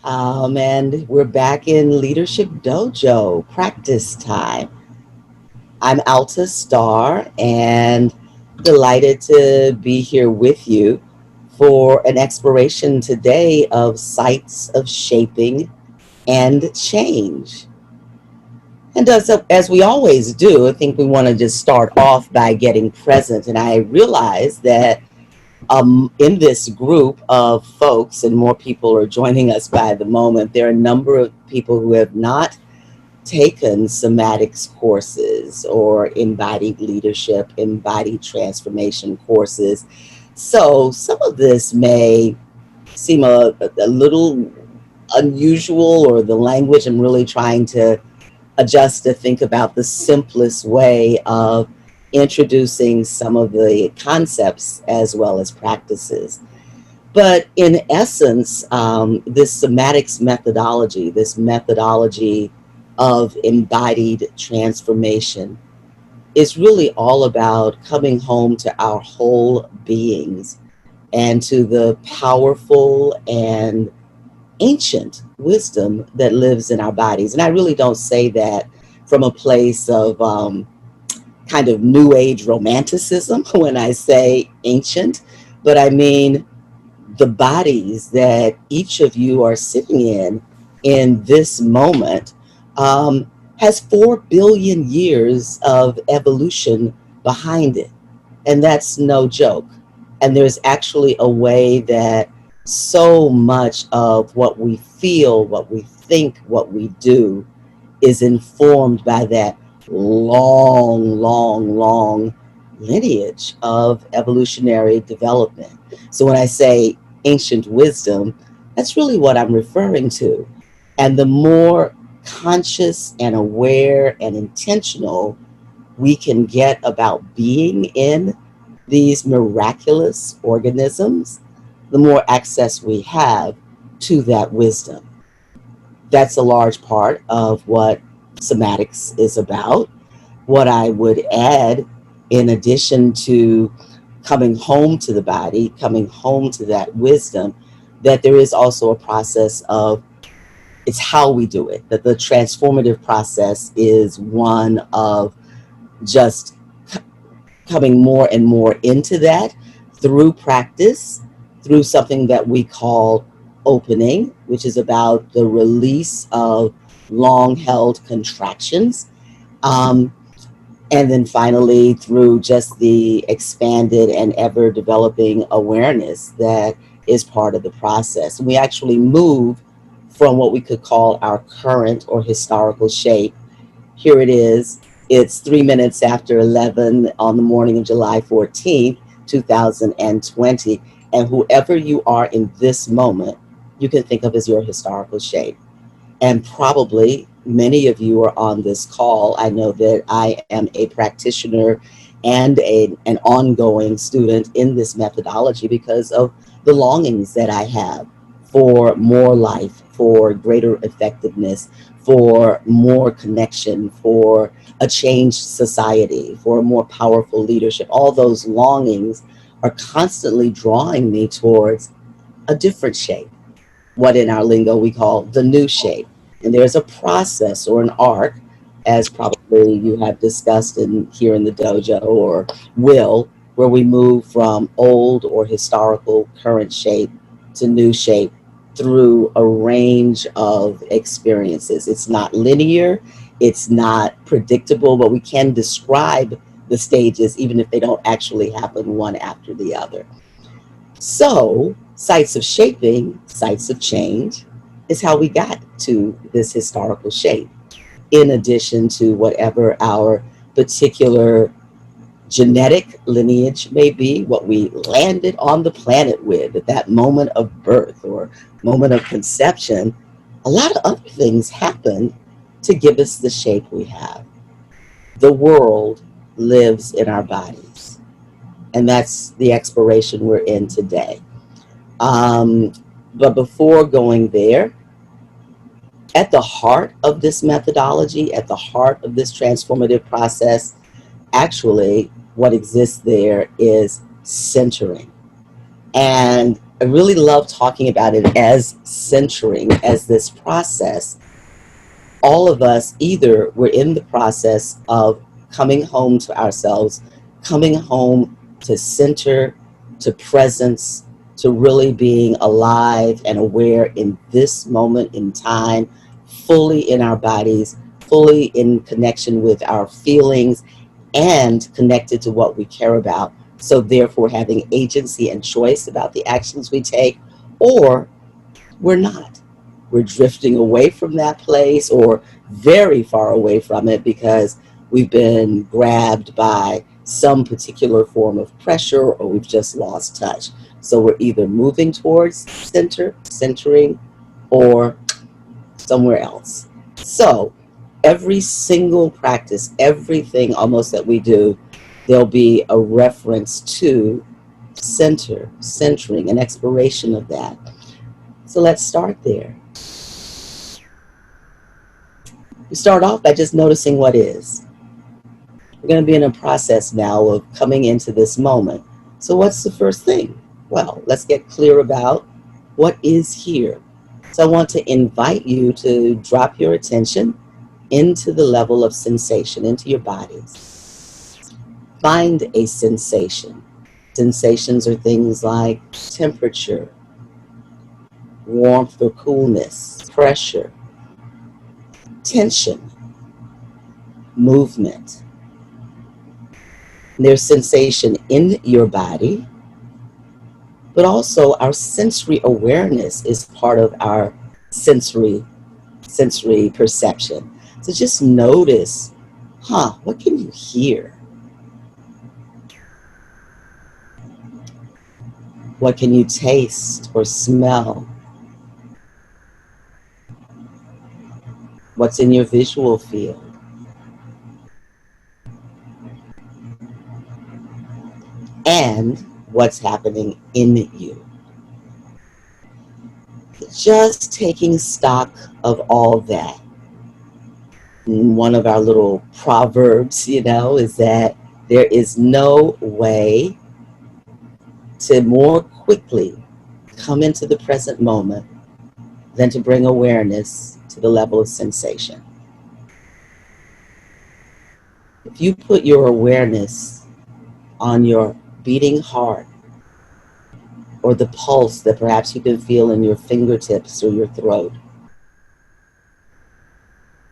And we're back in Leadership Dojo practice time. I'm Alta Starr and delighted to be here with you for an exploration today of sites of shaping and change. And as we always do, I think we want to just start off by getting present. And I realize that in this group of folks, and more people are joining us by the moment, there are a number of people who have not taken somatics courses or embodied leadership, embodied transformation courses. So some of this may seem a little unusual, or the language I'm really trying to adjust to think about the simplest way of introducing some of the concepts as well as practices. But in essence, this somatics methodology, this methodology of embodied transformation, is really all about coming home to our whole beings and to the powerful and ancient wisdom that lives in our bodies. And I really don't say that from a place of kind of new age romanticism when I say ancient, but I mean the bodies that each of you are sitting in this moment, has 4 billion years of evolution behind it. And that's no joke. And there's actually a way that so much of what we feel, what we think, what we do is informed by that long, long, long lineage of evolutionary development. So when I say ancient wisdom, that's really what I'm referring to. And the more conscious and aware and intentional we can get about being in these miraculous organisms, the more access we have to that wisdom. That's a large part of what somatics is about. What I would add, in addition to coming home to the body, coming home to that wisdom, that there is also a process of it's how we do it, that the transformative process is one of just coming more and more into that through practice, through something that we call opening, which is about the release of long held contractions. Um, and then finally, through just the expanded and ever developing awareness that is part of the process. We actually move from what we could call our current or historical shape. Here it is. It's 3 minutes after 11 on the morning of July 14th, 2020. And whoever you are in this moment, you can think of as your historical shape. And probably many of you are on this call. I know that I am a practitioner and an ongoing student in this methodology because of the longings that I have for more life, for greater effectiveness, for more connection, for a changed society, for a more powerful leadership. All those longings are constantly drawing me towards a different shape, what in our lingo we call the new shape. And there's a process or an arc, as probably you have discussed in here in the dojo or will, where we move from old or historical current shape to new shape through a range of experiences. It's not linear, it's not predictable, but we can describe the stages even if they don't actually happen one after the other. So, sites of shaping, sites of change, is how we got to this historical shape, in addition to whatever our particular genetic lineage may be, what we landed on the planet with at that moment of birth or moment of conception. A lot of other things happened to give us the shape we have. The world lives in our bodies, and that's the exploration we're in today. Um, but before going there, at the heart of this methodology, at the heart of this transformative process, actually, what exists there is centering. And I really love talking about it as centering, as this process. All of us, either we're in the process of coming home to ourselves, coming home to center, to presence, to really being alive and aware in this moment in time, fully in our bodies, fully in connection with our feelings, and connected to what we care about. So, therefore, having agency and choice about the actions we take, or we're not. We're drifting away from that place or very far away from it because we've been grabbed by some particular form of pressure or we've just lost touch. So we're either moving towards centering, or somewhere else. So every single practice, everything almost that we do, there'll be a reference to centering, an exploration of that. So let's start there. We start off by just noticing what is. We're going to be in a process now of coming into this moment. So what's the first thing? Well, let's get clear about what is here. So I want to invite you to drop your attention into the level of sensation, into your bodies. Find a sensation. Sensations are things like temperature, warmth or coolness, pressure, tension, movement. There's sensation in your body, but also our sensory awareness is part of our sensory perception. So just notice, what can you hear? What can you taste or smell? What's in your visual field? And what's happening in you? Just taking stock of all that. And one of our little proverbs, is that there is no way to more quickly come into the present moment than to bring awareness to the level of sensation. If you put your awareness on your beating heart or the pulse that perhaps you can feel in your fingertips or your throat,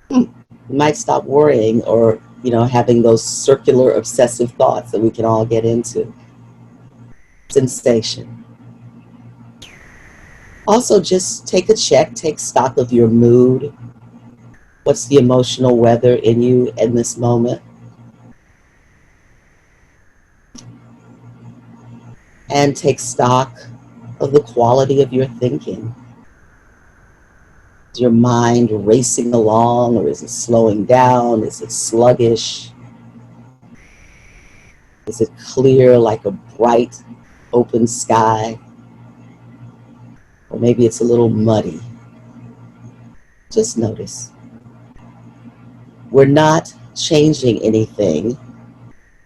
you might stop worrying or, having those circular obsessive thoughts that we can all get into. Sensation. Also, just take stock of your mood. What's the emotional weather in you in this moment? And take stock of the quality of your thinking. Is your mind racing along, or is it slowing down? Is it sluggish? Is it clear like a bright, open sky? Or maybe it's a little muddy. Just notice. We're not changing anything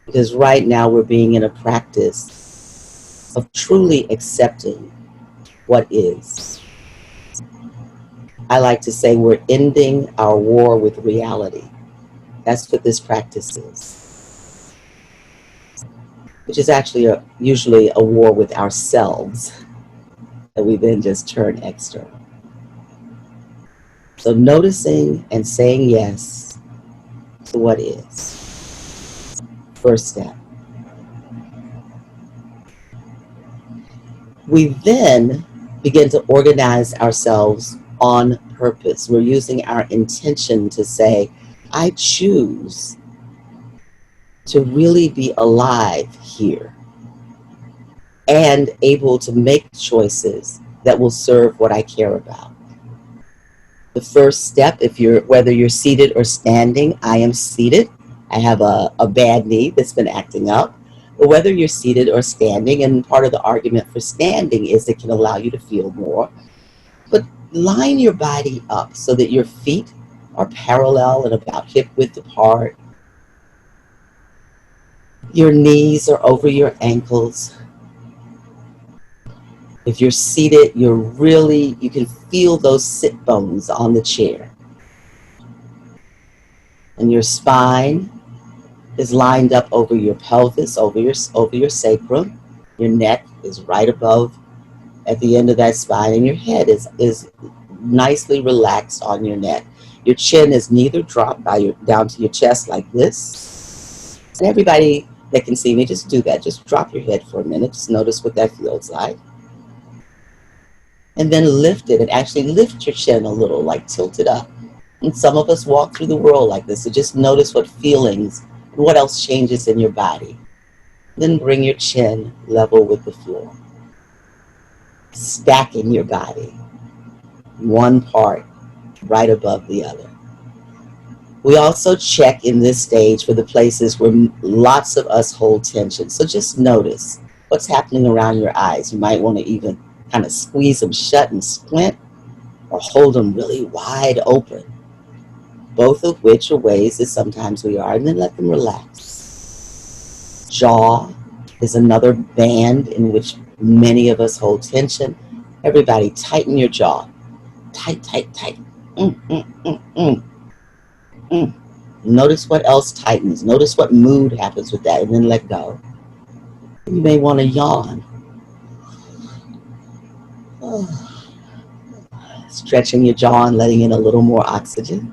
because right now we're being in a practice of truly accepting what is. I like to say we're ending our war with reality. That's what this practice is, which is actually usually a war with ourselves that we then just turn external. So noticing and saying yes to what is. First step. We then begin to organize ourselves on purpose. We're using our intention to say, I choose to really be alive here and able to make choices that will serve what I care about. The first step, whether you're seated or standing, I am seated. I have a bad knee that's been acting up. But whether you're seated or standing, and part of the argument for standing is it can allow you to feel more. But line your body up so that your feet are parallel and about hip width apart. Your knees are over your ankles. If you're seated, you can feel those sit bones on the chair. And your spine is lined up over your pelvis, over your sacrum. Your neck is right above at the end of that spine, and your head is nicely relaxed on your neck. Your chin is neither dropped down to your chest like this. And everybody that can see me, just do that. Just drop your head for a minute. Just notice what that feels like. And then lift it, and actually lift your chin a little, like tilt it up. And some of us walk through the world like this. So just notice what feelings and what else changes in your body. Then bring your chin level with the floor. Stacking your body, one part right above the other. We also check in this stage for the places where lots of us hold tension. So just notice what's happening around your eyes. You might want to even kind of squeeze them shut and squint, or hold them really wide open, both of which are ways that sometimes we are, and then let them relax. Jaw is another band in which many of us hold tension. Everybody tighten your jaw. Tight, tight, tight. Mm, mm, mm, mm, mm. Notice what else tightens. Notice what mood happens with that, and then let go. You may want to yawn. Stretching your jaw and letting in a little more oxygen.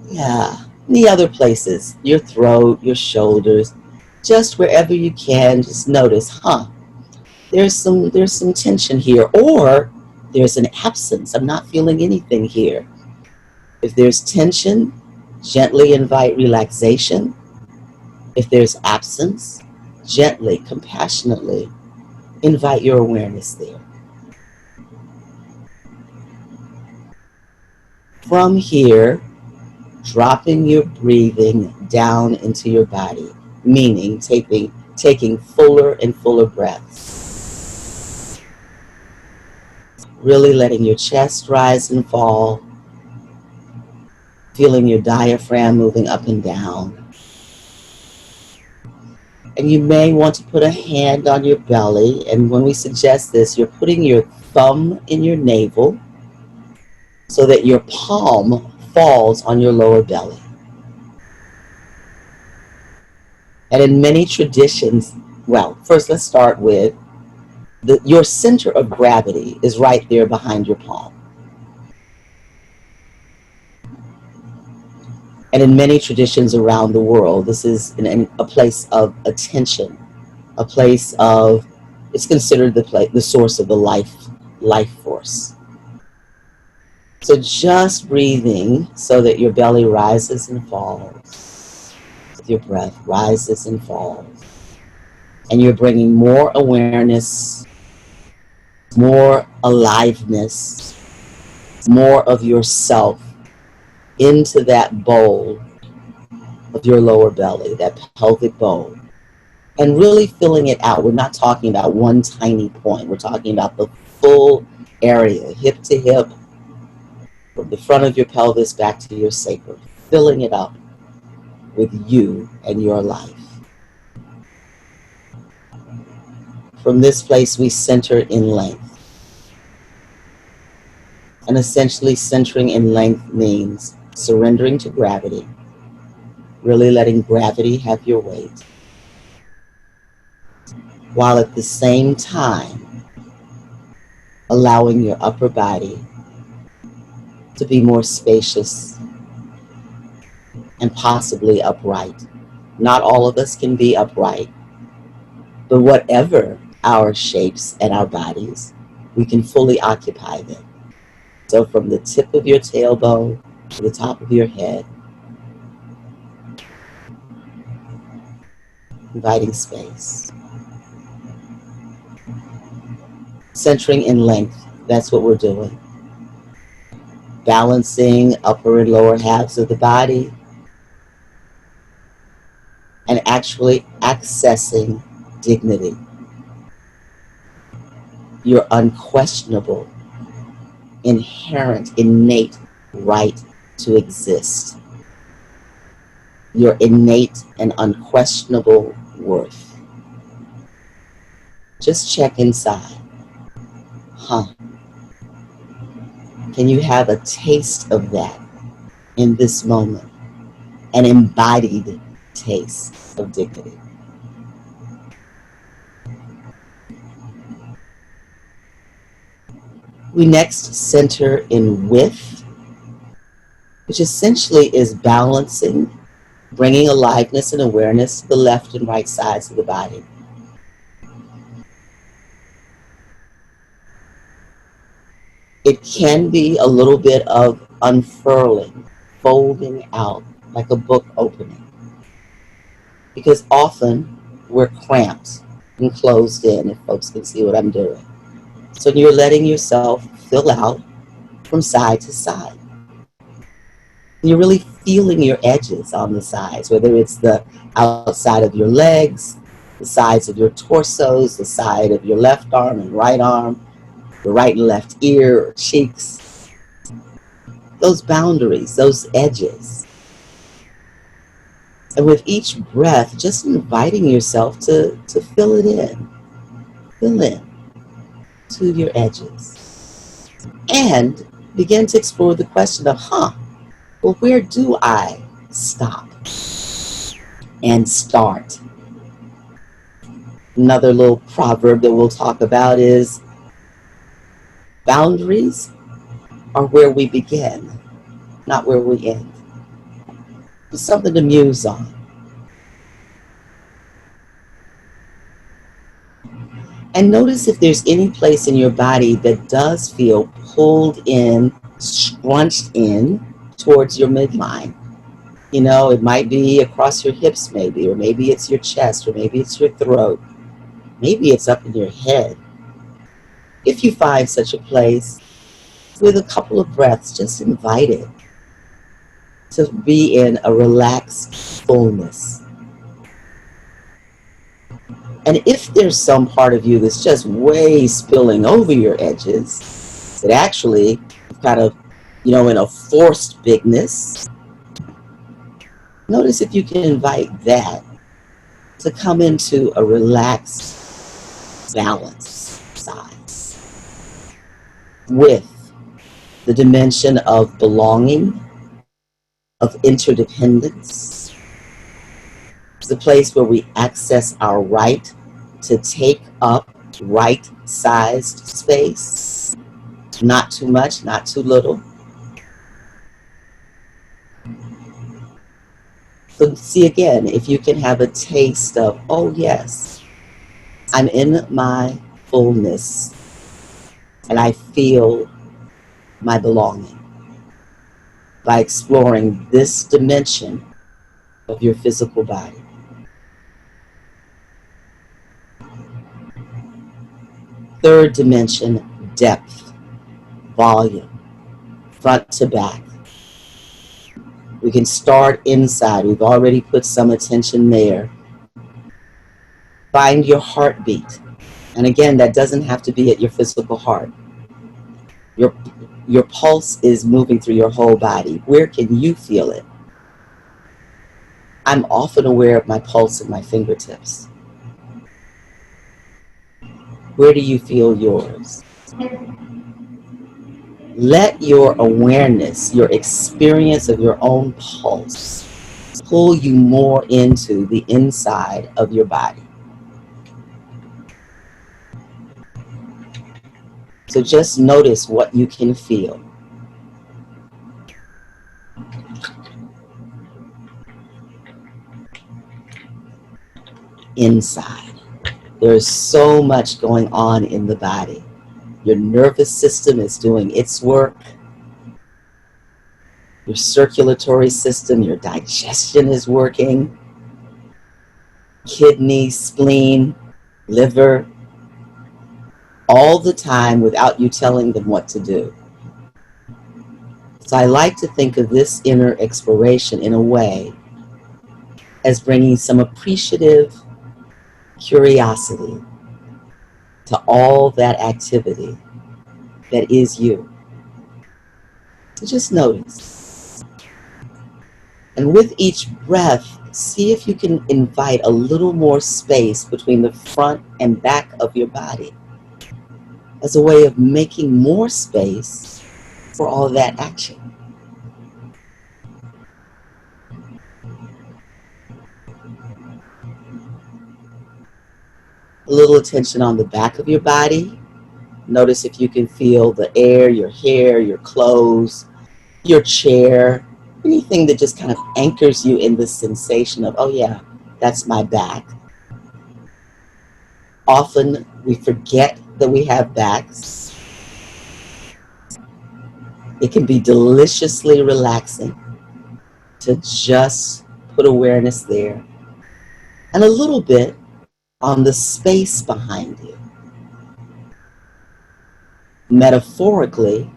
Yeah. The other places, your throat, your shoulders, just wherever you can, just notice, there's some tension here, or there's an absence. I'm not feeling anything here. If there's tension, gently invite relaxation. If there's absence, gently, compassionately invite your awareness there. From here, dropping your breathing down into your body, meaning taking fuller and fuller breaths. Really letting your chest rise and fall, feeling your diaphragm moving up and down. And you may want to put a hand on your belly, and when we suggest this, you're putting your thumb in your navel so that your palm falls on your lower belly. And in many traditions, well, first let's start with your center of gravity is right there behind your palm. And in many traditions around the world, this is a place of attention, a place of, it's considered the source of the life force. So just breathing so that your belly rises and falls, your breath rises and falls. And you're bringing more awareness, more aliveness, more of yourself into that bowl of your lower belly, that pelvic bone, and really filling it out. We're not talking about one tiny point. We're talking about the full area, hip to hip, from the front of your pelvis back to your sacrum, filling it up with you and your life. From this place, we center in length. And essentially centering in length means surrendering to gravity, really letting gravity have your weight, while at the same time allowing your upper body to be more spacious and possibly upright. Not all of us can be upright, but whatever our shapes and our bodies, we can fully occupy them. So from the tip of your tailbone to the top of your head, inviting space. Centering in length, that's what we're doing. Balancing upper and lower halves of the body, and actually accessing dignity. Your unquestionable, inherent, innate right to exist. Your innate and unquestionable worth. Just check inside. huh, can you have a taste of that in this moment? An embodied taste of dignity. We next center in width, which essentially is balancing, bringing aliveness and awareness to the left and right sides of the body. It can be a little bit of unfurling, folding out like a book opening, because often we're cramped and closed in, if folks can see what I'm doing. So you're letting yourself fill out from side to side. You're really feeling your edges on the sides, whether it's the outside of your legs, the sides of your torsos, the side of your left arm and right arm, the right and left ear or cheeks. Those boundaries, those edges. And with each breath, just inviting yourself to fill it in. Fill in to your edges. And begin to explore the question of, well, where do I stop and start? Another little proverb that we'll talk about is, boundaries are where we begin, not where we end. It's something to muse on. And notice if there's any place in your body that does feel pulled in, scrunched in towards your midline. You know, it might be across your hips maybe, or maybe it's your chest, or maybe it's your throat. Maybe it's up in your head. If you find such a place, with a couple of breaths, just invite it to be in a relaxed fullness. And if there's some part of you that's just way spilling over your edges, that actually kind of, in a forced bigness, notice if you can invite that to come into a relaxed balance size with the dimension of belonging, of interdependence. It's the place where we access our right to take up right-sized space, not too much, not too little. So see again, if you can have a taste of, oh yes, I'm in my fullness and I feel my belonging by exploring this dimension of your physical body. Third dimension, depth, volume, front to back. We can start inside. We've already put some attention there. Find your heartbeat. And again, that doesn't have to be at your physical heart. Your pulse is moving through your whole body. Where can you feel it? I'm often aware of my pulse in my fingertips. Where do you feel yours? Let your awareness, your experience of your own pulse, pull you more into the inside of your body. So just notice what you can feel. Inside. There's so much going on in the body. Your nervous system is doing its work. Your circulatory system, your digestion is working. Kidney, spleen, liver, all the time without you telling them what to do. So I like to think of this inner exploration in a way as bringing some appreciative curiosity to all that activity that is you. So just notice. And with each breath, see if you can invite a little more space between the front and back of your body. as a way of making more space for all of that action. A little attention on the back of your body. Notice if you can feel the air, your hair, your clothes, your chair, anything that just kind of anchors you in the sensation of, oh yeah, that's my back. Often we forget that we have backs. It can be deliciously relaxing to just put awareness there and a little bit on the space behind you. Metaphorically,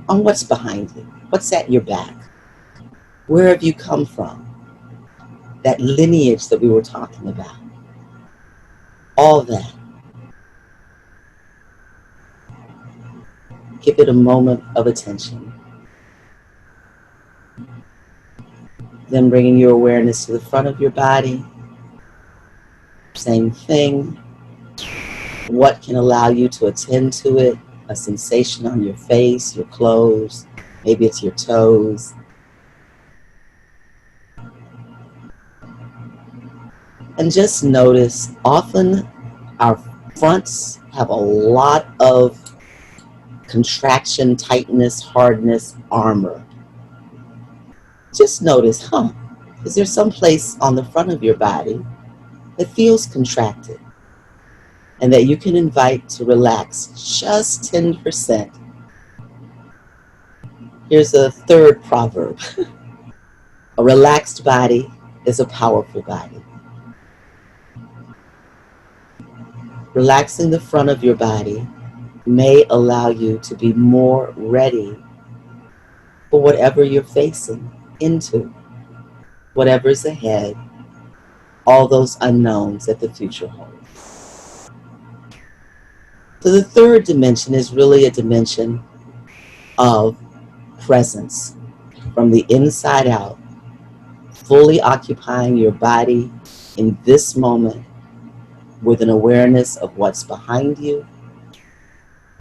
on what's behind you, what's at your back. Where have you come from? That lineage that we were talking about. All that. Give it a moment of attention. Then bringing your awareness to the front of your body. Same thing. What can allow you to attend to it? A sensation on your face, your clothes, maybe it's your toes. And just notice, often our fronts have a lot of contraction, tightness, hardness, armor. Just notice, is there some place on the front of your body that feels contracted and that you can invite to relax just 10%? Here's a third proverb. A relaxed body is a powerful body. Relaxing the front of your body may allow you to be more ready for whatever you're facing into, whatever's ahead, all those unknowns that the future holds. So the third dimension is really a dimension of presence from the inside out, fully occupying your body in this moment with an awareness of what's behind you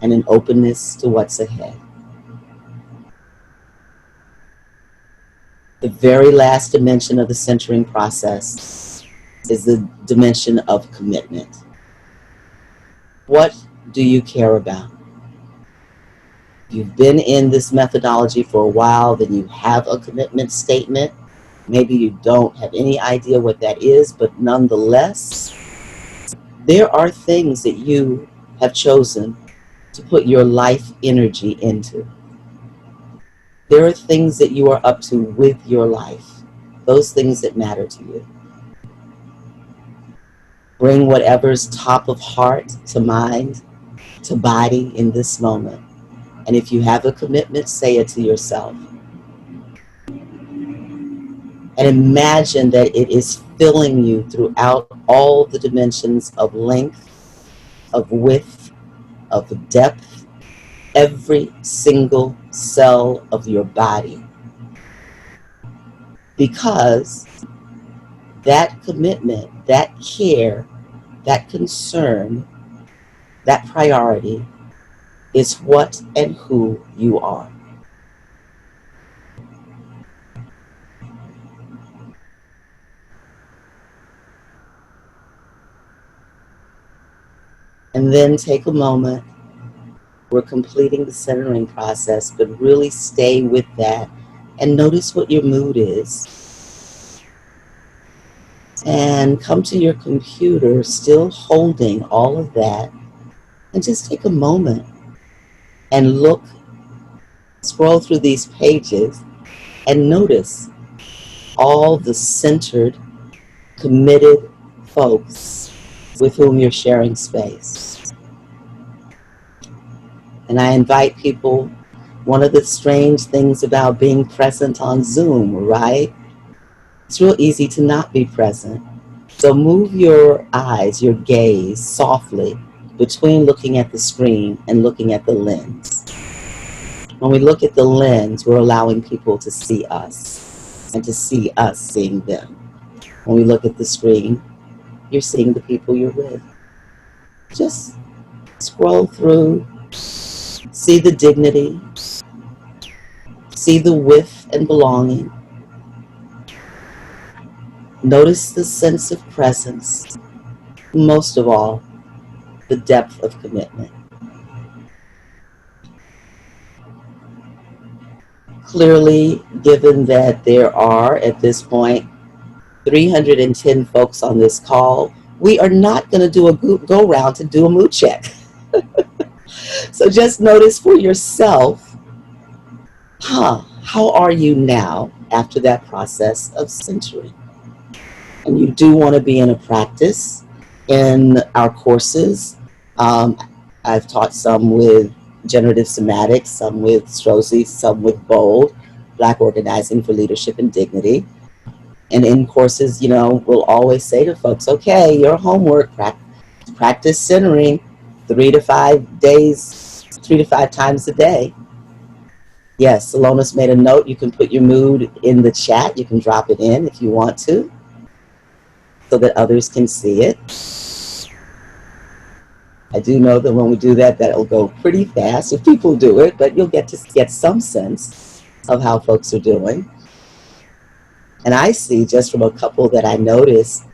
and an openness to what's ahead. The very last dimension of the centering process is the dimension of commitment. What do you care about? If you've been in this methodology for a while, then you have a commitment statement. Maybe you don't have any idea what that is, but nonetheless, there are things that you have chosen to put your life energy into. There are things that you are up to with your life, those things that matter to you. Bring whatever's top of heart to mind, to body in this moment. And if you have a commitment, say it to yourself. And imagine that it is filling you throughout all the dimensions of length, of width, of depth, every single cell of your body. Because that commitment, that care, that concern, that priority is what and who you are. And then take a moment. We're completing the centering process, but really stay with that and notice what your mood is. And come to your computer, still holding all of that, and just take a moment and look, scroll through these pages, and notice all the centered, committed folks with whom you're sharing space. And I invite people, one of the strange things about being present on Zoom, right? It's real easy to not be present. So move your eyes, your gaze softly between looking at the screen and looking at the lens. When we look at the lens, we're allowing people to see us and to see us seeing them. When we look at the screen, you're seeing the people you're with. Just Scroll through, see the dignity, see the width and belonging. Notice the sense of presence. Most of all, the depth of commitment. Clearly, given that there are, at this point, 310 folks on this call, we are not going to do a go-round to do a mood check. So just notice for yourself, how are you now after that process of centering? And you do want to be in a practice in our courses. I've taught some with generative somatics, some with Strozzi, some with bold, Black organizing for leadership and dignity. And in courses, we'll always say to folks, okay, your homework, practice centering 3 to 5 days, 3 to 5 times a day. Yes, Salona's made a note. You can put your mood in the chat. You can drop it in if you want to, so that others can see it. I do know that when we do that, that'll go pretty fast if people do it, but you'll get some sense of how folks are doing. And I see, just from a couple that I noticed,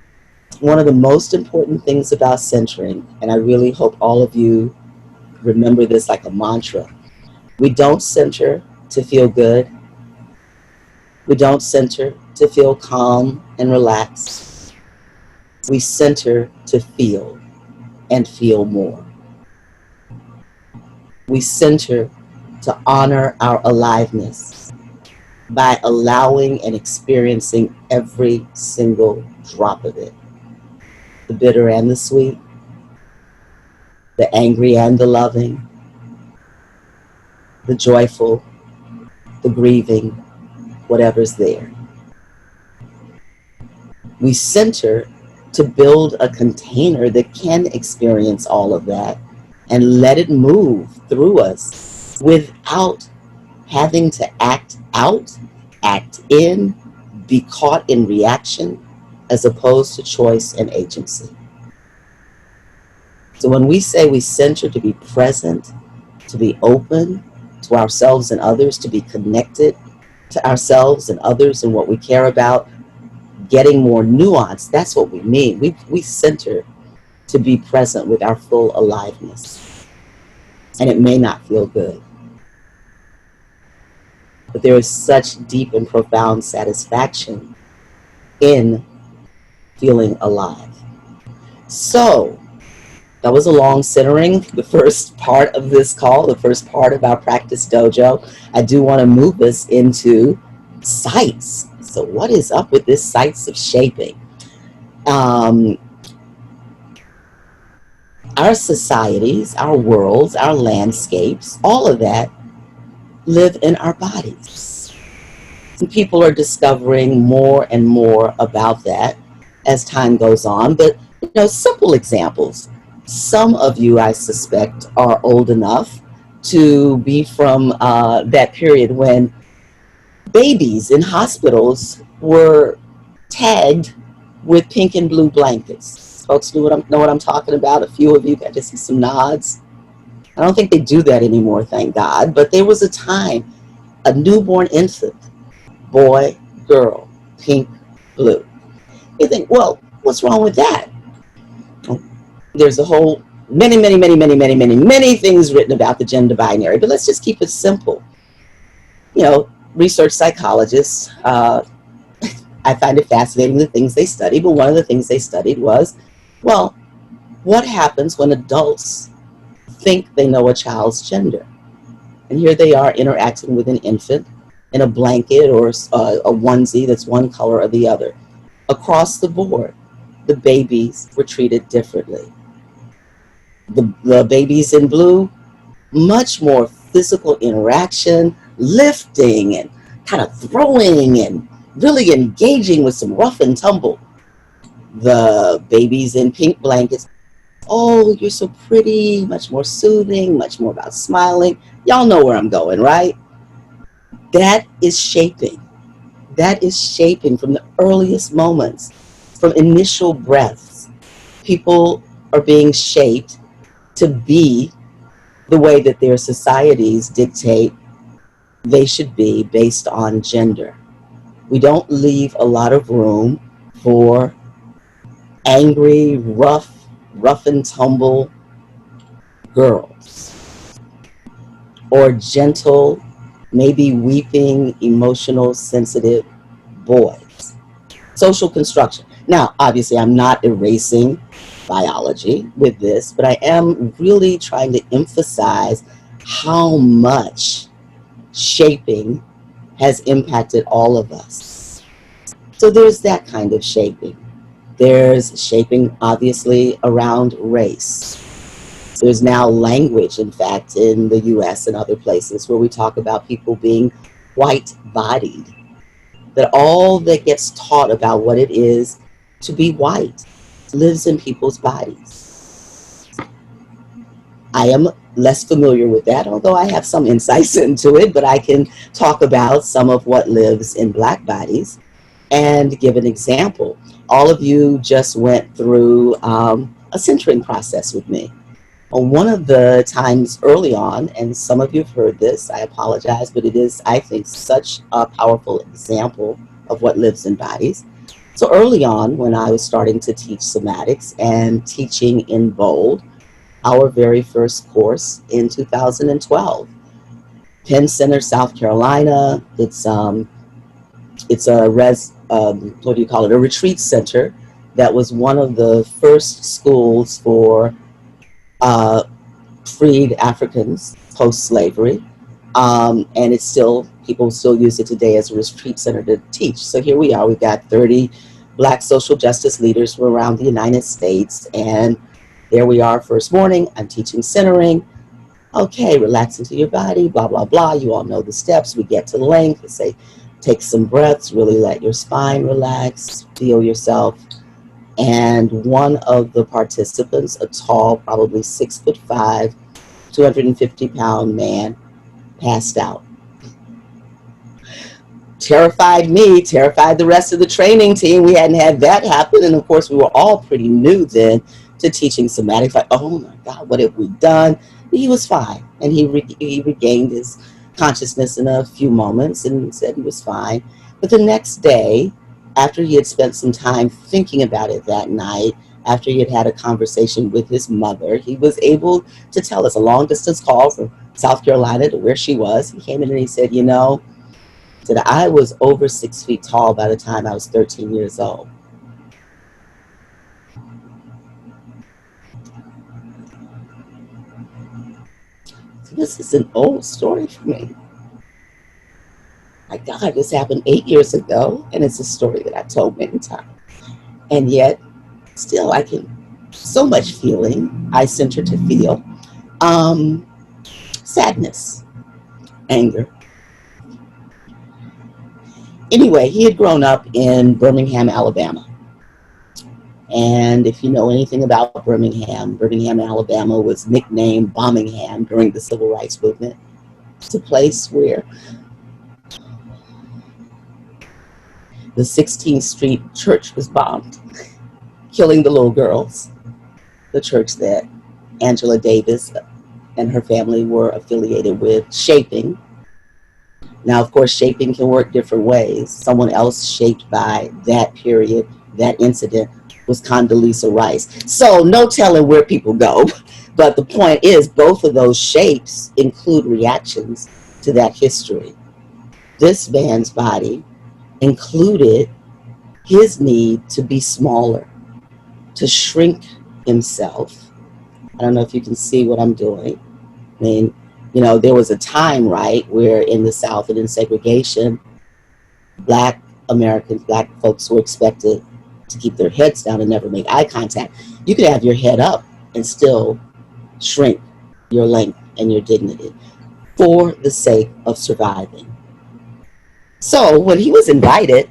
one of the most important things about centering, and I really hope all of you remember this like a mantra, we don't center to feel good. We don't center to feel calm and relaxed. We center to feel and feel more. We center to honor our aliveness by allowing and experiencing every single drop of it. The bitter and the sweet, the angry and the loving, the joyful, the grieving, whatever's there. We center to build a container that can experience all of that and let it move through us without having to act out, act in, be caught in reaction, as opposed to choice and agency. So when we say we center to be present, to be open to ourselves and others, to be connected to ourselves and others and what we care about, getting more nuance, that's what we mean. We center to be present with our full aliveness. And it may not feel good, but there is such deep and profound satisfaction in feeling alive. So that was a long centering, the first part of this call, the first part of our practice dojo. I do want to move us into sites. So what is up with this sites of shaping? Our societies, our worlds, our landscapes, all of that live in our bodies. And people are discovering more and more about that as time goes on. But, simple examples. Some of you, I suspect, are old enough to be from that period when babies in hospitals were tagged with pink and blue blankets. Folks know what I'm talking about. A few of you got to see some nods. I don't think they do that anymore, thank God. But there was a time, a newborn infant, boy, girl, pink, blue. You think, well, what's wrong with that? There's a whole many things written about the gender binary, but let's just keep it simple. Research psychologists, I find it fascinating the things they study, but one of the things they studied was, well, what happens when adults think they know a child's gender? And here they are interacting with an infant in a blanket or a onesie that's one color or the other. Across the board, the babies were treated differently. The babies in blue, much more physical interaction, lifting and kind of throwing and really engaging with some rough and tumble. The babies in pink blankets, oh, you're so pretty, much more soothing, much more about smiling. Y'all know where I'm going, right? That is shaping. That is shaping from the earliest moments, from initial breaths. People are being shaped to be the way that their societies dictate they should be based on gender. We don't leave a lot of room for angry, rough and tumble girls, or gentle, maybe weeping, emotional, sensitive boys. Social construction. Now, obviously, I'm not erasing biology with this, but I am really trying to emphasize how much shaping has impacted all of us. So there's that kind of shaping. There's shaping, obviously, around race. There's now language, in fact, in the US and other places where we talk about people being white-bodied. That all that gets taught about what it is to be white lives in people's bodies. I am less familiar with that, although I have some insights into it, but I can talk about some of what lives in Black bodies and give an example. All of you just went through a centering process with me. One of the times early on, and some of you have heard this, I apologize, but it is, I think, such a powerful example of what lives in bodies. So early on, when I was starting to teach somatics and teaching in bold, our very first course in 2012, Penn Center, South Carolina. It's a what do you call it? A retreat center that was one of the first schools for freed Africans post-slavery, and it's still, people still use it today as a retreat center to teach. So here we are, we've got 30 Black social justice leaders from around the United States, and there we are, first morning, I'm teaching centering. Okay, relax into your body, blah, blah, blah. You all know the steps. We get to length. We say, take some breaths, really let your spine relax, feel yourself. And one of the participants, a tall, probably 6'5", 250-pound man, passed out. Terrified me, terrified the rest of the training team. We hadn't had that happen. And of course, we were all pretty new then to teaching somatics. Like, oh my God, what have we done? He was fine. And he regained his consciousness in a few moments and said he was fine. But the next day, after he had spent some time thinking about it that night, after he had had a conversation with his mother, he was able to tell us a long distance call from South Carolina to where she was. He came in and he said, you know, that I was over 6 feet tall by the time I was 13 years old. So this is an old story for me. My God, this happened 8 years ago, and it's a story that I've told many times. And yet, still, I can, so much feeling, I center to feel. Sadness, anger. Anyway, he had grown up in Birmingham, Alabama. And if you know anything about Birmingham, Alabama was nicknamed Bombingham during the Civil Rights Movement. It's a place where the 16th Street Church was bombed, killing the little girls. The church that Angela Davis and her family were affiliated with, shaping. Now, of course, shaping can work different ways. Someone else shaped by that period, that incident, was Condoleezza Rice. So no telling where people go. But the point is, both of those shapes include reactions to that history. This man's body included his need to be smaller, to shrink himself. I don't know if you can see what I'm doing. I mean, you know, there was a time, right, where in the South and in segregation, Black Americans, Black folks were expected to keep their heads down and never make eye contact. You could have your head up and still shrink your length and your dignity for the sake of surviving. So when he was invited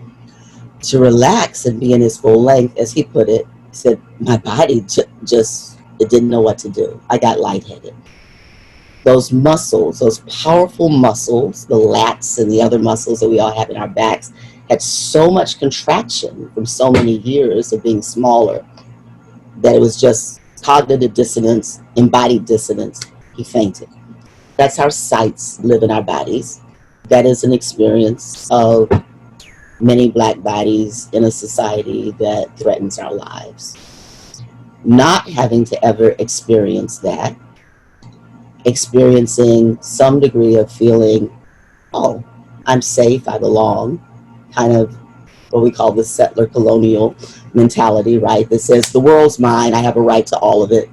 to relax and be in his full length, as he put it, he said, my body just, it didn't know what to do. I got lightheaded. Those muscles, those powerful muscles, the lats and the other muscles that we all have in our backs, had so much contraction from so many years of being smaller that it was just cognitive dissonance, embodied dissonance, he fainted. That's how sights live in our bodies. That is an experience of many Black bodies in a society that threatens our lives. Not having to ever experience that, experiencing some degree of feeling, oh, I'm safe, I belong, kind of what we call the settler colonial mentality, right? That says the world's mine, I have a right to all of it.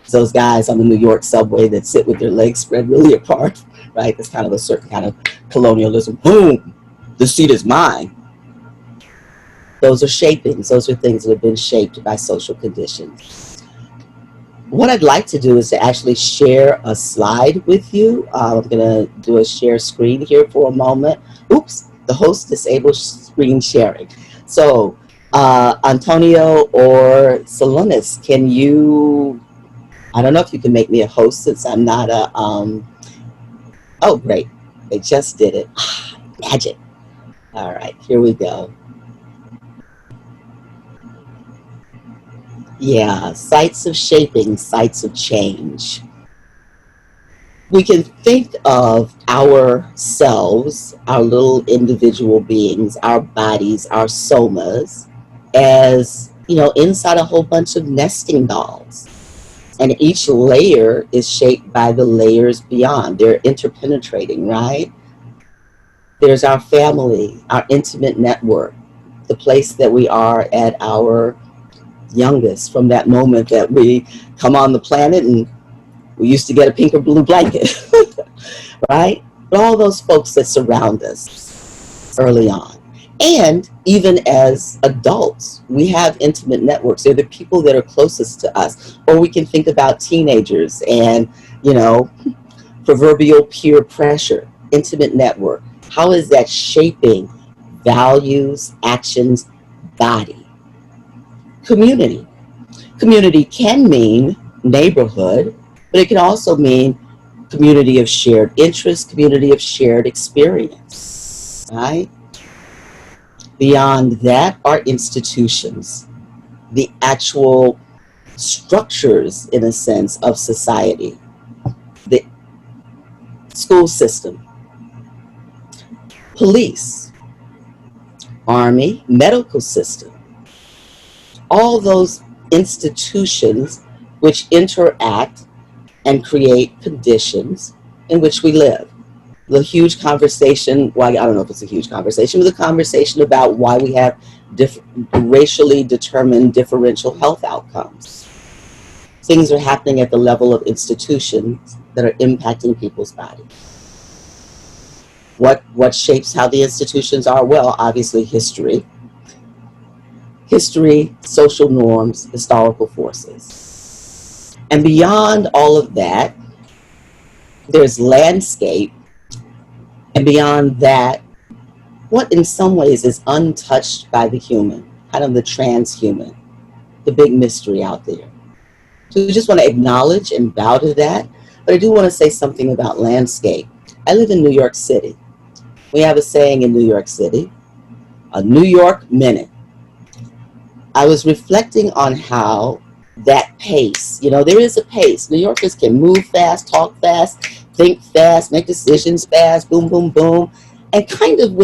It's those guys on the New York subway that sit with their legs spread really apart, right? That's kind of a certain kind of colonialism. Boom, the seat is mine. Those are shapings. Those are things that have been shaped by social conditions. What I'd like to do is to actually share a slide with you. I'm going to do a share screen here for a moment. Oops, the host disabled screen sharing. So, Antonio or Salonis, can you, I don't know if you can make me a host since I'm not a, oh, great. They just did it. Magic. All right, here we go. Yeah, sites of shaping, sites of change. We can think of ourselves, our little individual beings, our bodies, our somas, as, inside a whole bunch of nesting dolls. And each layer is shaped by the layers beyond. They're interpenetrating, right? There's our family, our intimate network, the place that we are at our youngest, from that moment that we come on the planet and we used to get a pink or blue blanket, right? But all those folks that surround us early on. And even as adults, we have intimate networks. They're the people that are closest to us. Or we can think about teenagers and, proverbial peer pressure, intimate network. How is that shaping values, actions, body? Community. Community can mean neighborhood, but it can also mean community of shared interest, community of shared experience, right? Beyond that are institutions, the actual structures, in a sense, of society, the school system, police, army, medical system, all those institutions which interact and create conditions in which we live. The huge conversation, well, I don't know if it's a huge conversation, but the conversation about why we have racially determined differential health outcomes. Things are happening at the level of institutions that are impacting people's bodies. What shapes how the institutions are? Well, obviously history. History, social norms, historical forces. And beyond all of that, there's landscape. And beyond that, what in some ways is untouched by the human, kind of the transhuman, the big mystery out there. So we just want to acknowledge and bow to that. But I do want to say something about landscape. I live in New York City. We have a saying in New York City, a New York minute. I was reflecting on how that pace, there is a pace. New Yorkers can move fast, talk fast, think fast, make decisions fast, boom, boom, boom. And kind of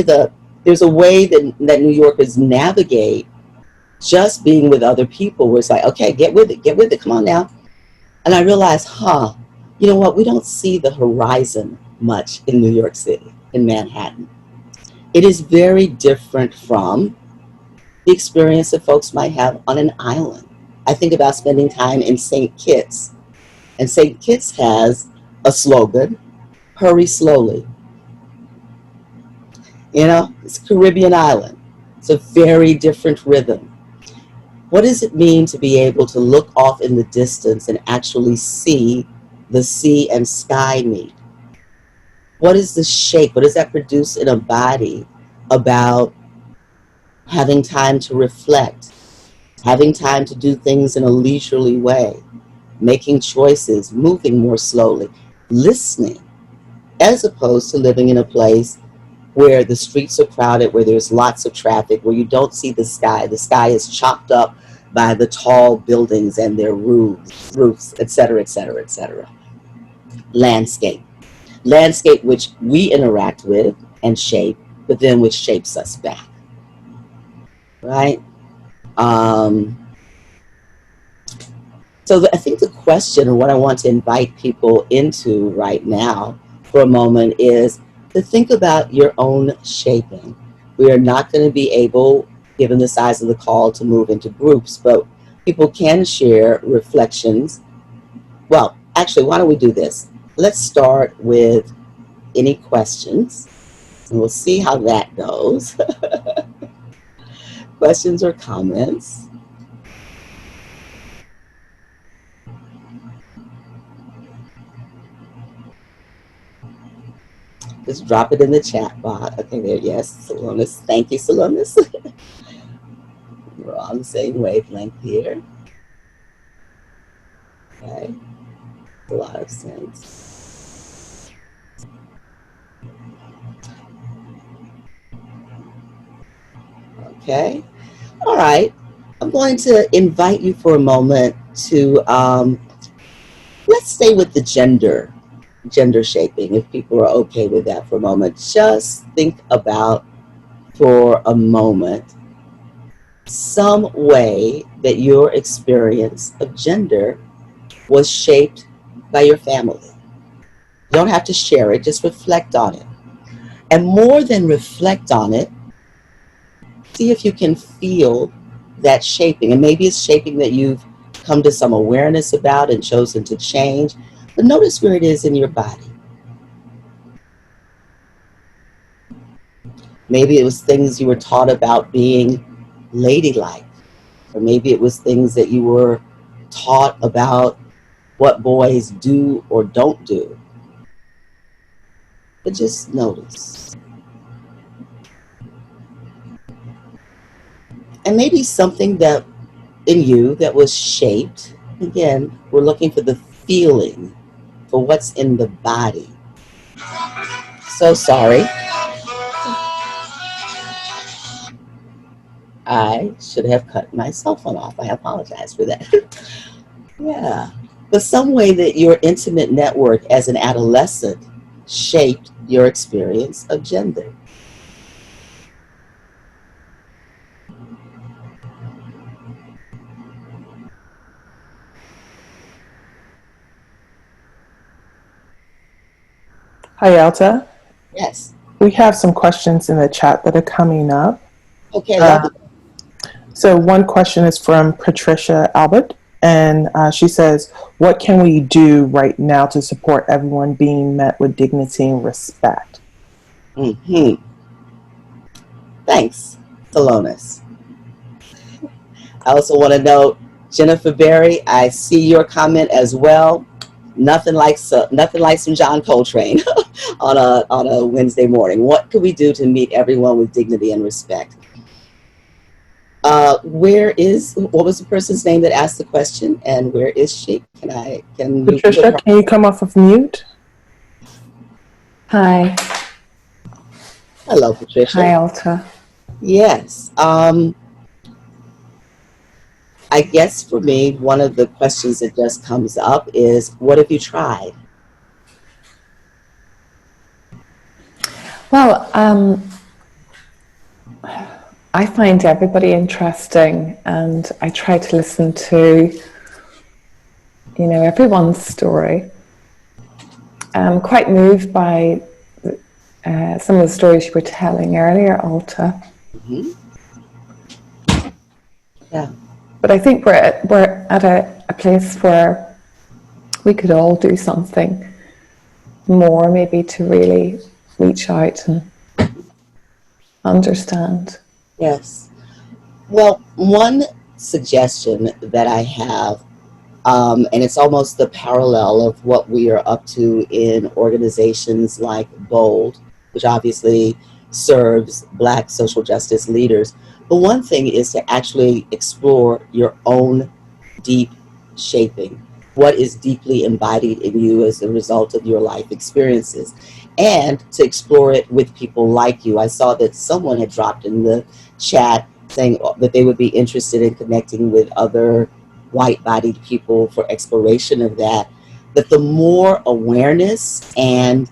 there's a way that New Yorkers navigate just being with other people where it's like, okay, get with it, come on now. And I realized, you know what, we don't see the horizon much in New York City, in Manhattan. It is very different from the experience that folks might have on an island. I think about spending time in St. Kitts. And St. Kitts has a slogan, hurry slowly. It's a Caribbean island. It's a very different rhythm. What does it mean to be able to look off in the distance and actually see the sea and sky meet? What is the shape? What does that produce in a body about having time to reflect, having time to do things in a leisurely way, making choices, moving more slowly, listening, as opposed to living in a place where the streets are crowded, where there's lots of traffic, where you don't see the sky is chopped up by the tall buildings and their roofs, et cetera, et cetera, et cetera. Landscape which we interact with and shape, but then which shapes us back, right? Um, so I think the question, and what I want to invite people into right now for a moment, is to think about your own shaping. We are not going to be able, given the size of the call, to move into groups, but people can share reflections. Well, actually, why don't we do this? Let's start with any questions, and we'll see how that goes. Questions or comments? Just drop it in the chat box. Okay, there, yes, Salonis. Thank you, Salonis. We're on the same wavelength here. Okay, a lot of sense. Okay, all right. I'm going to invite you for a moment to, let's stay with the gender shaping, if people are okay with that for a moment. Just think about for a moment some way that your experience of gender was shaped by your family. You don't have to share it, just reflect on it. And more than reflect on it, see if you can feel that shaping. And maybe it's shaping that you've come to some awareness about and chosen to change, but notice where it is in your body. Maybe it was things you were taught about being ladylike, or maybe it was things that you were taught about what boys do or don't do. But just notice. And maybe something that in you that was shaped. Again, we're looking for the feeling, for what's in the body. So sorry. I should have cut my cell phone off. I apologize for that. Yeah. But some way that your intimate network as an adolescent shaped your experience of gender. Hi, Alta. Yes. We have some questions in the chat that are coming up. Okay, lovely. So one question is from Patricia Albert, and she says, what can we do right now to support everyone being met with dignity and respect? Mm-hmm. Thanks, Salonis. I also want to note, Jennifer Berry, I see your comment as well. Nothing like some John Coltrane on a Wednesday morning. What can we do to meet everyone with dignity and respect? What was the person's name that asked the question, and where is she? Can Patricia, can you come off of mute? Hi. Hello, Patricia. Hi, Alta. Yes. I guess for me, one of the questions that just comes up is, what have you tried? Well, I find everybody interesting, and I try to listen to, everyone's story. I'm quite moved by some of the stories you were telling earlier, Alta. Mm-hmm. Yeah. But I think we're at a place where we could all do something more, maybe to really reach out and understand. Yes. Well, one suggestion that I have, and it's almost the parallel of what we are up to in organizations like BOLD, which obviously serves Black social justice leaders. But one thing is to actually explore your own deep shaping. What is deeply embodied in you as a result of your life experiences, and to explore it with people like you. I saw that someone had dropped in the chat saying that they would be interested in connecting with other white-bodied people for exploration of that. That the more awareness, and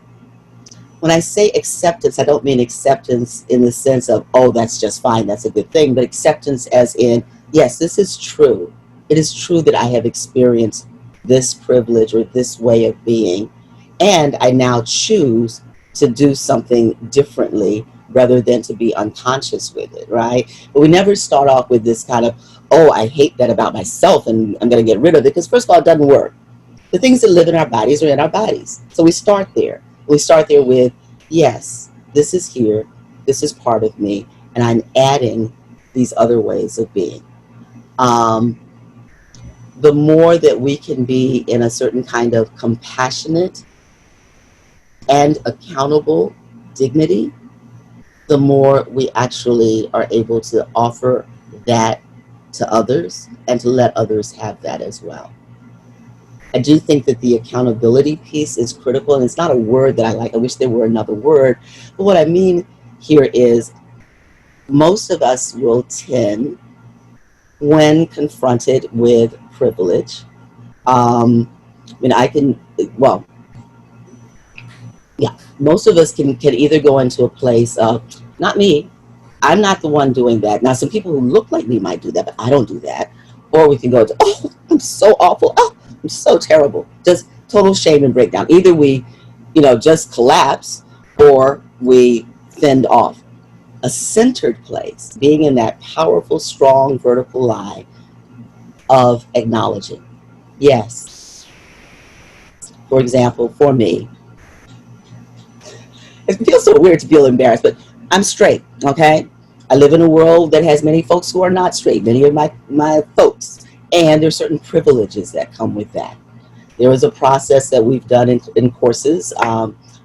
when I say acceptance, I don't mean acceptance in the sense of, oh, that's just fine, that's a good thing, but acceptance as in, yes, this is true. It is true that I have experienced this privilege or this way of being, and I now choose to do something differently rather than to be unconscious with it, right? But we never start off with this kind of, oh, I hate that about myself and I'm going to get rid of it, because first of all, it doesn't work. The things that live in our bodies are in our bodies. So we start there. We start there with, yes, this is here, this is part of me, and I'm adding these other ways of being. Um, the more that we can be in a certain kind of compassionate and accountable dignity, the more we actually are able to offer that to others and to let others have that as well. I do think that the accountability piece is critical, and it's not a word that I like. I wish there were another word. But what I mean here is most of us will tend, when confronted with privilege, I can, well, yeah, most of us can either go into a place of, not me, I'm not the one doing that. Now, some people who look like me might do that, but I don't do that. Or we can go to, oh, I'm so awful. Oh, I'm so terrible. Just total shame and breakdown. Either we, just collapse, or we fend off. A centered place, being in that powerful, strong, vertical line of acknowledging. Yes. For example, for me, it feels so weird to feel embarrassed, but I'm straight, okay? I live in a world that has many folks who are not straight, many of my folks. And there's certain privileges that come with that. There is a process that we've done in courses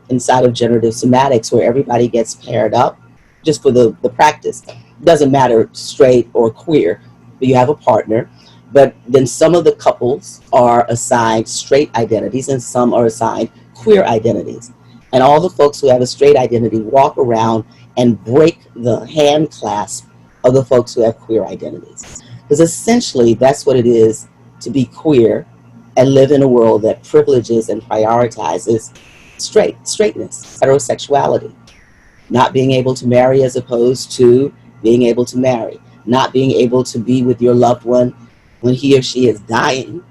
inside of generative somatics where everybody gets paired up just for the practice. It doesn't matter straight or queer, but you have a partner. But then some of the couples are assigned straight identities and some are assigned queer identities. And all the folks who have a straight identity walk around and break the hand clasp of the folks who have queer identities. Because essentially that's what it is to be queer and live in a world that privileges and prioritizes straightness, heterosexuality, not being able to marry as opposed to being able to marry, not being able to be with your loved one when he or she is dying,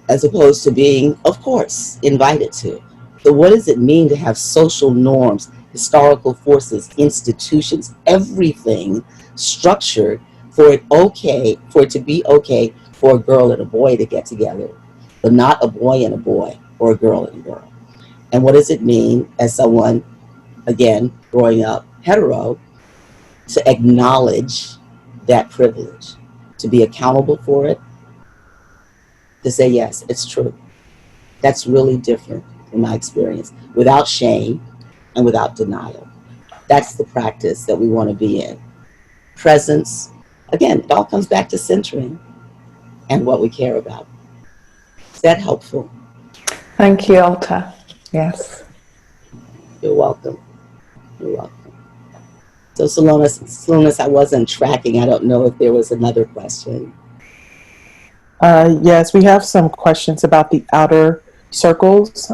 as opposed to being, of course, invited to. So what does it mean to have social norms, historical forces, institutions, everything structured for it to be okay for a girl and a boy to get together, but not a boy and a boy or a girl and a girl? And what does it mean as someone, again, growing up hetero, to acknowledge that privilege, to be accountable for it, to say, yes, it's true. That's really different in my experience, without shame and without denial. That's the practice that we want to be in. Presence, again, it all comes back to centering and what we care about. Is that helpful? Thank you, Alta. Yes. You're welcome. You're welcome. So Salonis, I wasn't tracking. I don't know if there was another question. Yes, we have some questions about the outer circles,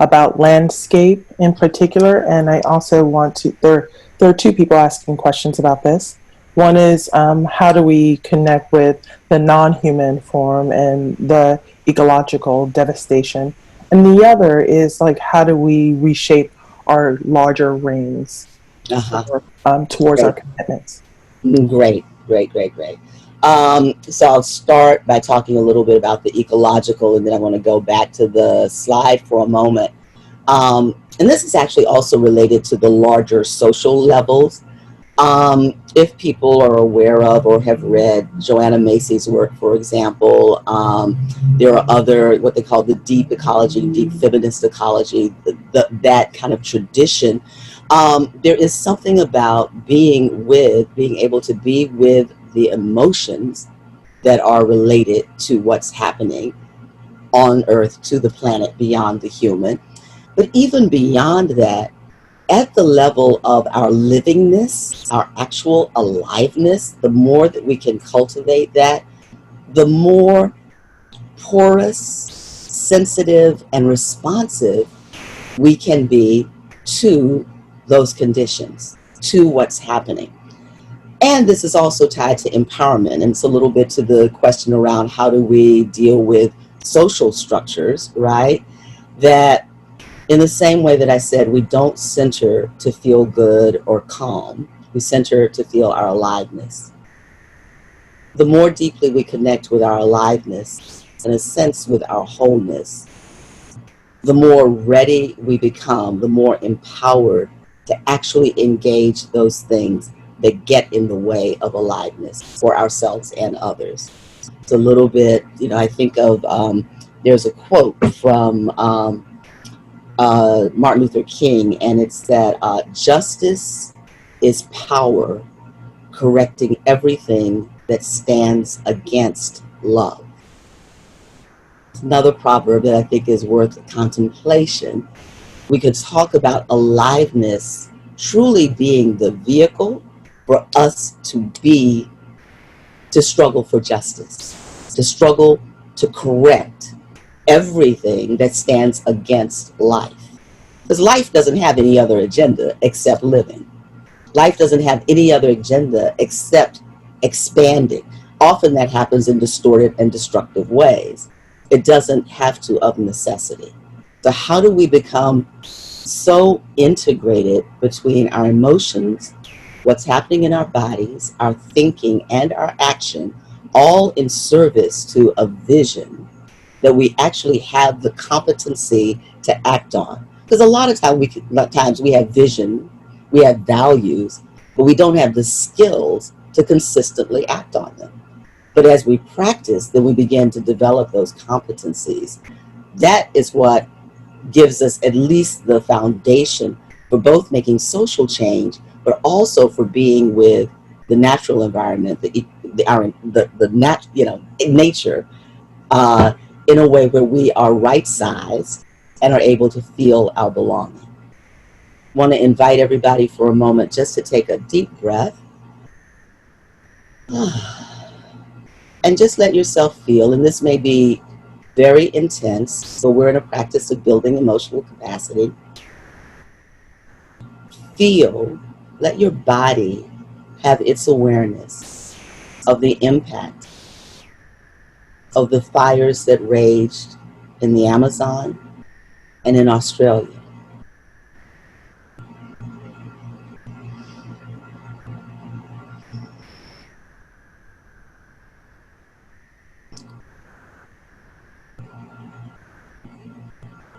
about landscape in particular, and I also want to. There are two people asking questions about this. One is how do we connect with the non-human form and the ecological devastation, and the other is like how do we reshape our larger rings towards our Great. commitments. Great. So I'll start by talking a little bit about the ecological, and then I want to go back to the slide for a moment. And this is actually also related to the larger social levels. If people are aware of or have read Joanna Macy's work, for example, there are other, what they call the deep ecology, deep feminist ecology, that kind of tradition. There is something about being able to be with the emotions that are related to what's happening on Earth, to the planet, beyond the human. But even beyond that, at the level of our livingness, our actual aliveness, the more that we can cultivate that, the more porous, sensitive, and responsive we can be to those conditions, to what's happening. And this is also tied to empowerment. And it's a little bit to the question around how do we deal with social structures, right? That in the same way that I said, we don't center to feel good or calm, we center to feel our aliveness. The more deeply we connect with our aliveness, in a sense with our wholeness, the more ready we become, the more empowered to actually engage those things that get in the way of aliveness for ourselves and others. It's a little bit, I think of, there's a quote from Martin Luther King, and it's that justice is power correcting everything that stands against love. Another proverb that I think is worth contemplation. We could talk about aliveness truly being the vehicle for us to struggle for justice, to struggle to correct everything that stands against life. Because life doesn't have any other agenda except living. Life doesn't have any other agenda except expanding. Often that happens in distorted and destructive ways. It doesn't have to of necessity. So how do we become so integrated between our emotions, what's happening in our bodies, our thinking, and our action, all in service to a vision that we actually have the competency to act on? Because a lot of times we have vision, we have values, but we don't have the skills to consistently act on them. But as we practice, then we begin to develop those competencies. That is what gives us at least the foundation for both making social change, but also for being with the natural environment, nature, in a way where we are right-sized and are able to feel our belonging. I want to invite everybody for a moment just to take a deep breath and just let yourself feel. And this may be very intense, but we're in a practice of building emotional capacity. Feel, let your body have its awareness of the impact of the fires that raged in the Amazon and in Australia.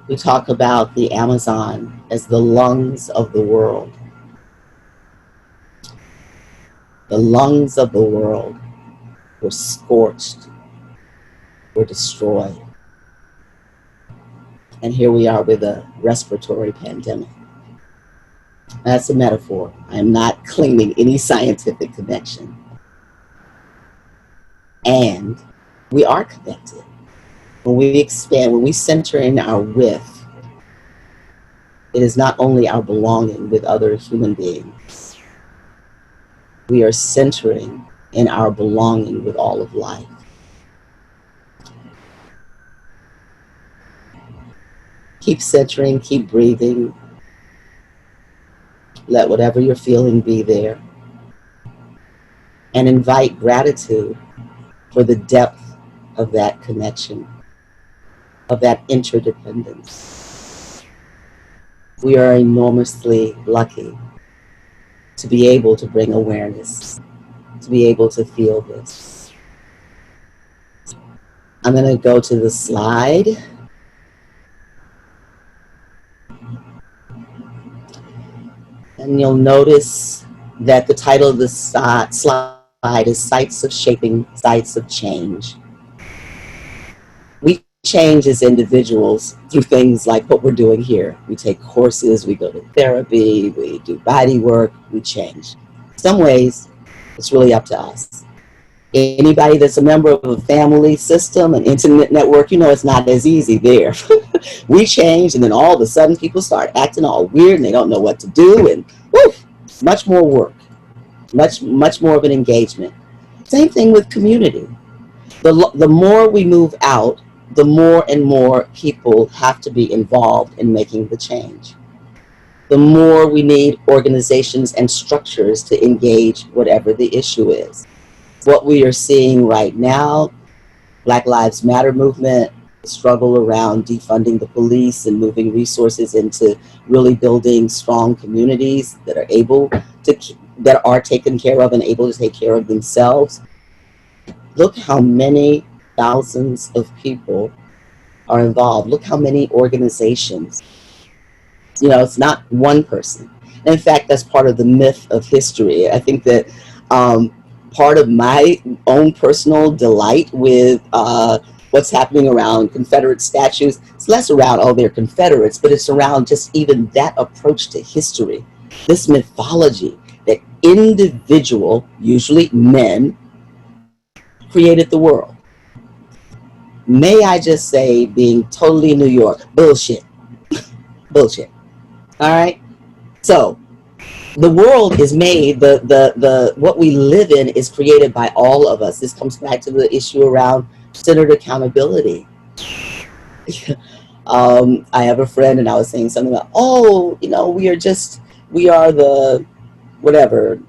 We talk about the Amazon as the lungs of the world. The lungs of the world were scorched, were destroyed. And here we are with a respiratory pandemic. That's a metaphor. I am not claiming any scientific connection. And we are connected. When we expand, when we center in our with, it is not only our belonging with other human beings. We are centering in our belonging with all of life. Keep centering, keep breathing. Let whatever you're feeling be there. And invite gratitude for the depth of that connection, of that interdependence. We are enormously lucky to be able to bring awareness, to be able to feel this. I'm going to go to the slide. And you'll notice that the title of the slide is Sites of Shaping, Sites of Change. We change as individuals through things like what we're doing here. We take courses, we go to therapy, we do body work, we change. In some ways, it's really up to us. Anybody that's a member of a family system, an internet network, you know it's not as easy there. We change, and then all of a sudden people start acting all weird, and they don't know what to do, and woof, much more work, much more of an engagement. Same thing with community. The more we move out, the more and more people have to be involved in making the change. The more we need organizations and structures to engage whatever the issue is. What we are seeing right now, Black Lives Matter movement, the struggle around defunding the police and moving resources into really building strong communities that are able to, that are taken care of and able to take care of themselves. Look how many thousands of people are involved. Look how many organizations. You know, it's not one person. And in fact, that's part of the myth of history. I think that um, part of my own personal delight with what's happening around Confederate statues, it's less around, oh, they're Confederates, but it's around just even that approach to history, this mythology that individual, usually men, created the world. May I just say, being totally New York, bullshit, bullshit. All right. So the world is made, the what we live in is created by all of us. This comes back to the issue around centered accountability. I have a friend, and I was saying something about, oh, you know, we are the whatever,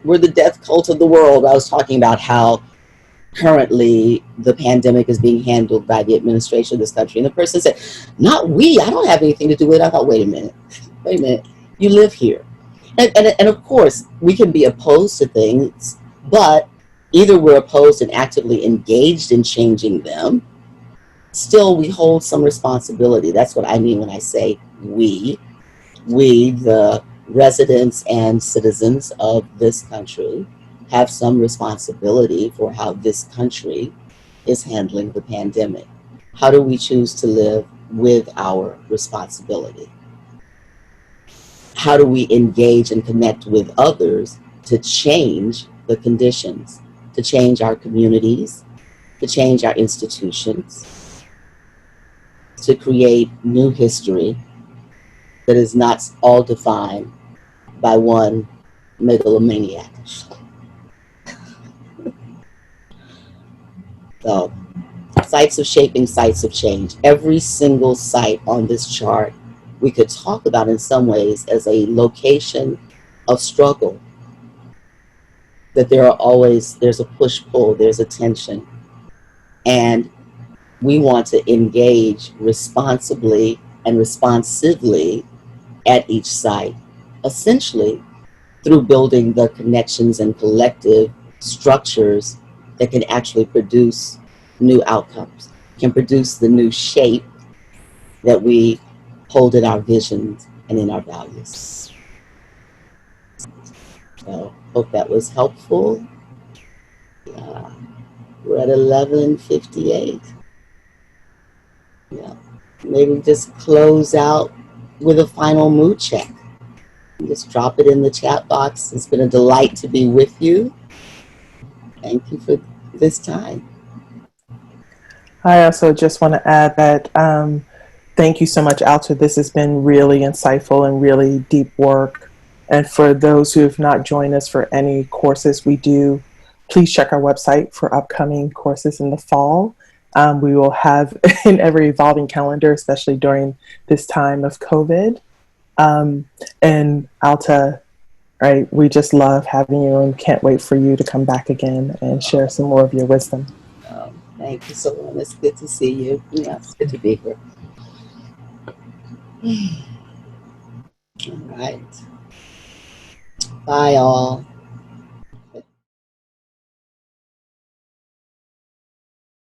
we're the death cult of the world. I was talking about how currently the pandemic is being handled by the administration of this country, and the person said, not we, I don't have anything to do with it. I thought, wait a minute, you live here. And of course, we can be opposed to things, but either we're opposed and actively engaged in changing them. Still, we hold some responsibility. That's what I mean when I say we, the residents and citizens of this country, have some responsibility for how this country is handling the pandemic. How do we choose to live with our responsibility? How do we engage and connect with others to change the conditions, to change our communities, to change our institutions, to create new history that is not all defined by one megalomaniac? So, sites of shaping, sites of change. Every single site on this chart we could talk about in some ways as a location of struggle. That there's a push-pull, there's a tension. And we want to engage responsibly and responsively at each site, essentially through building the connections and collective structures that can actually produce new outcomes, can produce the new shape that we hold in our visions and in our values. So hope that was helpful. We're at 11:58. Yeah. Maybe just close out with a final mood check. Just drop it in the chat box. It's been a delight to be with you. Thank you for this time. I also just want to add that thank you so much, Alta. This has been really insightful and really deep work. And for those who have not joined us for any courses we do, please check our website for upcoming courses in the fall. We will have an ever evolving calendar, especially during this time of COVID. And Alta, right, we just love having you and can't wait for you to come back again and share some more of your wisdom. Thank you so much. It's good to see you. Yeah, it's good to be here. All right. Bye, all.